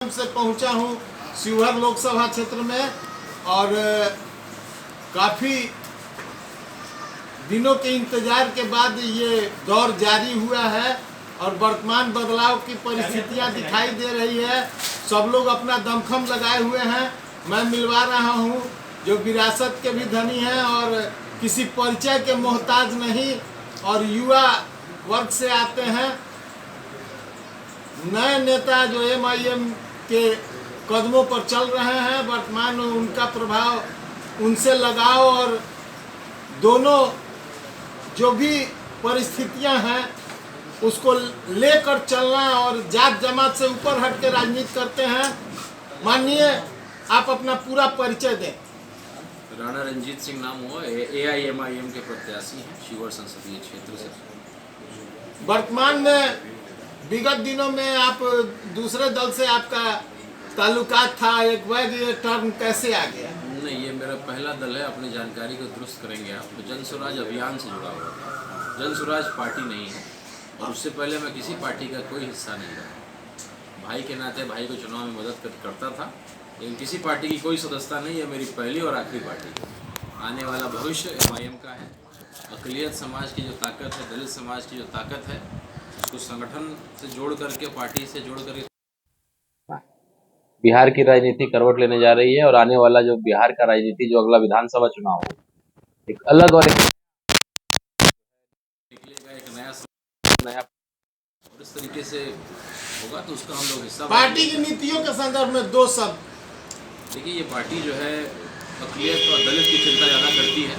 से पहुंचा हूं शिवहर लोकसभा क्षेत्र में और काफ़ी दिनों के इंतजार के बाद ये दौर जारी हुआ है और वर्तमान बदलाव की परिस्थितियां दिखाई दे रही है। सब लोग अपना दमखम लगाए हुए हैं। मैं मिलवा रहा हूं जो विरासत के भी धनी हैं और किसी परिचय के मोहताज नहीं और युवा वर्ग से आते हैं। नए नेता जो MIM के कदमों पर चल रहे हैं, वर्तमान में उनका प्रभाव उनसे लगाव और दोनों जो भी परिस्थितियां हैं उसको लेकर चलना और जात जमात से ऊपर हट के राजनीति करते हैं। माननीय आप अपना पूरा परिचय दें। राणा रंजीत सिंह नाम हुआ, AIMIM के प्रत्याशी हैं शिवहर संसदीय क्षेत्र से। वर्तमान में विगत दिनों में आप दूसरे दल से आपका ताल्लुकात था, एक वैध ये टर्म कैसे आ गया? नहीं, ये मेरा पहला दल है। अपनी जानकारी को दुरुस्त करेंगे आप। तो जन स्वराज अभियान से जुड़ा हुआ था। जन स्वराज पार्टी नहीं है और उससे पहले मैं किसी पार्टी का कोई हिस्सा नहीं रहा। भाई के नाते भाई को चुनाव में मदद करता था, लेकिन किसी पार्टी की कोई सदस्यता नहीं है। मेरी पहली और आखिरी पार्टी। आने वाला भविष्य MIM का है। अक़लियत समाज की जो ताकत है, दलित समाज की जो ताकत है, उसको संगठन से जोड़ करके, पार्टी से जोड़ करके बिहार की राजनीति करवट लेने जा रही है और आने वाला जो बिहार का राजनीति जो अगला विधानसभा चुनाव हो, एक अलग और निकलेगा, एक नया और इस तरीके से होगा तो उसका हम लोग हिस्सा। पार्टी की नीतियों के संदर्भ में दो शब्द। देखिए, ये पार्टी जो है अक़लियत और दलित की चिंता ज़्यादा करती है।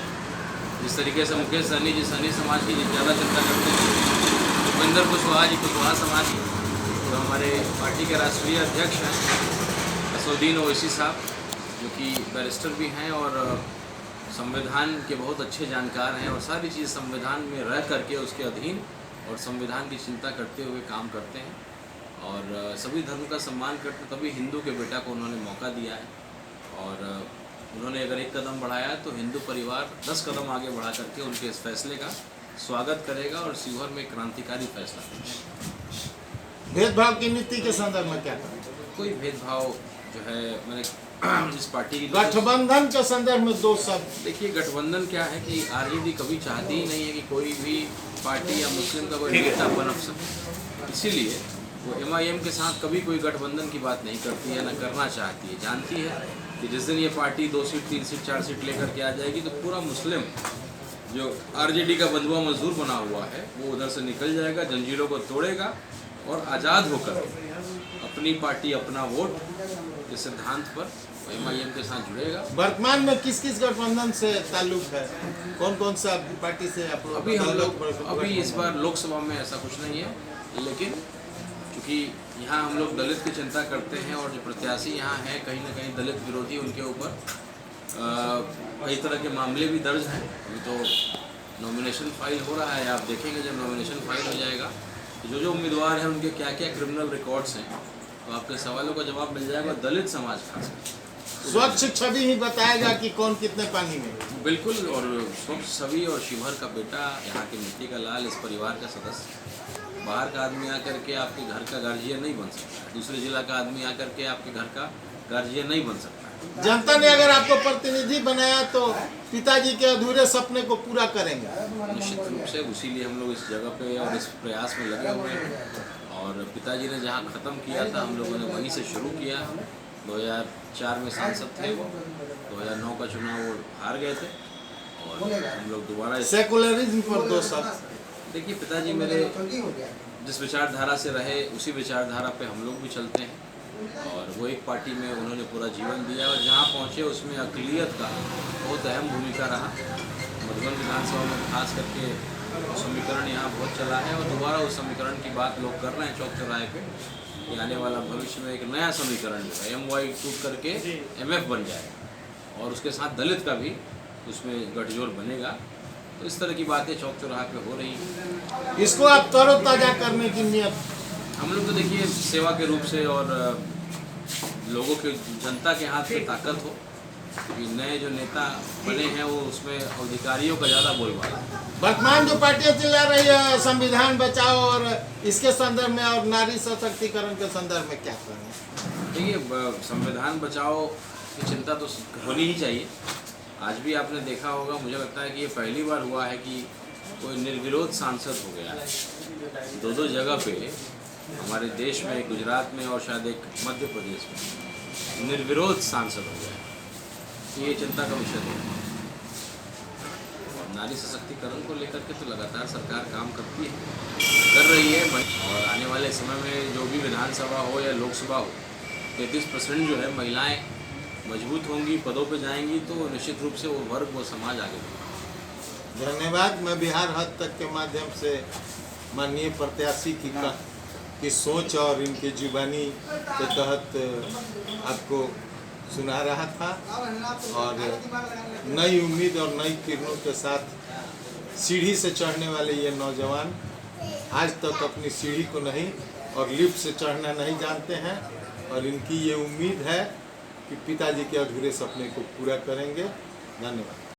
जिस तरीके से मुकेश सहनी जी सहनी समाज की ज़्यादा चिंता करते हैं, भूपेंद्र कुशवाहा जी कुशवाहा समाज की, जो हमारे पार्टी के राष्ट्रीय अध्यक्ष हैं असदुद्दीन ओवैसी साहब, जो कि बैरिस्टर भी हैं और संविधान के बहुत अच्छे जानकार हैं और सारी चीज़ संविधान में रह करके उसके अधीन और संविधान की चिंता करते हुए काम करते हैं और सभी धर्म का सम्मान करते। तभी हिंदू के बेटा को उन्होंने मौका दिया है और उन्होंने अगर एक कदम बढ़ाया तो हिंदू परिवार 10 कदम आगे बढ़ा करके उनके इस फैसले का स्वागत करेगा और शिवहर में क्रांतिकारी फैसला करेगा। भेदभाव की नीति के संदर्भ में क्या करें? कोई भेदभाव जो है, मैंने इस पार्टी की गठबंधन के संदर्भ में दो शब्द। देखिए, गठबंधन क्या है कि RJD कभी चाहती ही नहीं है कि कोई भी पार्टी या मुस्लिम का कोई नेता बन सके। इसीलिए वो MIM के साथ कभी कोई गठबंधन की बात नहीं करती है, न करना चाहती है। जानती है कि जिस दिन ये पार्टी 2 सीट 3 सीट 4 सीट लेकर के आ जाएगी तो पूरा मुस्लिम जो RJD का बंधुआ मजदूर बना हुआ है वो उधर से निकल जाएगा, जंजीरों को तोड़ेगा और आज़ाद होकर अपनी पार्टी अपना वोट के सिद्धांत पर MIM के साथ जुड़ेगा। वर्तमान में किस किस गठबंधन से ताल्लुक है? कौन कौन सा पार्टी से आप लोग? अभी हम लोग इस बार लोकसभा में ऐसा कुछ नहीं है, लेकिन चूँकि यहाँ हम लोग दलित की चिंता करते हैं और जो प्रत्याशी यहाँ हैं कहीं ना कहीं दलित विरोधी, उनके ऊपर कई तरह के मामले भी दर्ज हैं। अभी तो नॉमिनेशन फाइल हो रहा है, आप देखेंगे जब नॉमिनेशन फाइल हो जाएगा तो जो उम्मीदवार हैं उनके क्या क्या क्रिमिनल रिकॉर्ड्स हैं, तो आपके सवालों का जवाब मिल जाएगा। दलित समाज खासकर स्वच्छ छवि ही बताएगा कि कौन कितने पानी में। बिल्कुल, और स्वच्छ छवि और शिवहर का बेटा, यहाँ की मिट्टी का लाल, इस परिवार का सदस्य। बाहर का आदमी आकर के आपके घर का गार्जियन नहीं बन सकता, दूसरे जिला का आदमी आकर के आपके घर का गार्जियन नहीं बन सकता। जनता ने अगर आपको प्रतिनिधि बनाया तो पिताजी के अधूरे सपने को पूरा करेंगे। निश्चित रूप से, इसीलिए हम लोग इस जगह पे और इस प्रयास में लगे हुए हैं। और पिताजी ने जहाँ ख़त्म किया था हम लोगों ने वहीं से शुरू किया। 2004 में सांसद थे वो, 2009 का चुनाव वो हार गए थे और हम लोग दोबारा सेकुलरिज्म पर दो शब्द। देखिए, पिताजी मेरे जिस विचारधारा से रहे उसी विचारधारा पे हम लोग भी चलते हैं और वो एक पार्टी में उन्होंने पूरा जीवन दिया और जहाँ पहुँचे उसमें अक़लियत का बहुत अहम भूमिका रहा। मधुबन विधानसभा में खास करके समीकरण यहाँ बहुत चला है और दोबारा उस समीकरण की बात लोग कर रहे हैं चौक चौराहे पे कि आने वाला भविष्य में एक नया समीकरण जो है MY टूट करके MF बन जाएगा और उसके साथ दलित का भी उसमें गठजोड़ बनेगा। तो इस तरह की बातें चौक चौराहे पे हो रही हैं। इसको आप तरोताज़ा करने की नियत? हम लोग तो देखिए सेवा के रूप से और लोगों के, जनता के हाथ में ताकत हो, क्योंकि नए जो नेता बने हैं वो उसमें अधिकारियों का ज़्यादा बोलबाला है। वर्तमान जो पार्टियां चिल्ला रही है संविधान बचाओ और इसके संदर्भ में और नारी सशक्तिकरण के संदर्भ में क्या करें? देखिए संविधान बचाओ की चिंता तो होनी ही चाहिए। आज भी आपने देखा होगा, मुझे लगता है कि ये पहली बार हुआ है कि कोई निर्विरोध सांसद हो गया है। दो जगह पे हमारे देश में, गुजरात में और शायद एक मध्य प्रदेश में निर्विरोध सांसद हो गया है। ये चिंता का विषय है। और नारी सशक्तिकरण को लेकर के तो लगातार सरकार काम करती है, कर रही है। और आने वाले समय में जो भी विधानसभा हो या लोकसभा हो, 33% जो है महिलाएं मजबूत होंगी, पदों पे जाएंगी, तो निश्चित रूप से वो वर्ग, वो समाज आगे बढ़ेगा। धन्यवाद। मैं बिहार हद तक के माध्यम से माननीय प्रत्याशी की सोच और इनकी जीवनी के तहत आपको सुना रहा था। और नई उम्मीद और नई किरणों के साथ सीढ़ी से चढ़ने वाले ये नौजवान आज तक अपनी सीढ़ी को नहीं और लिफ्ट से चढ़ना नहीं जानते हैं, और इनकी ये उम्मीद है कि पिताजी के अधूरे सपने को पूरा करेंगे। धन्यवाद।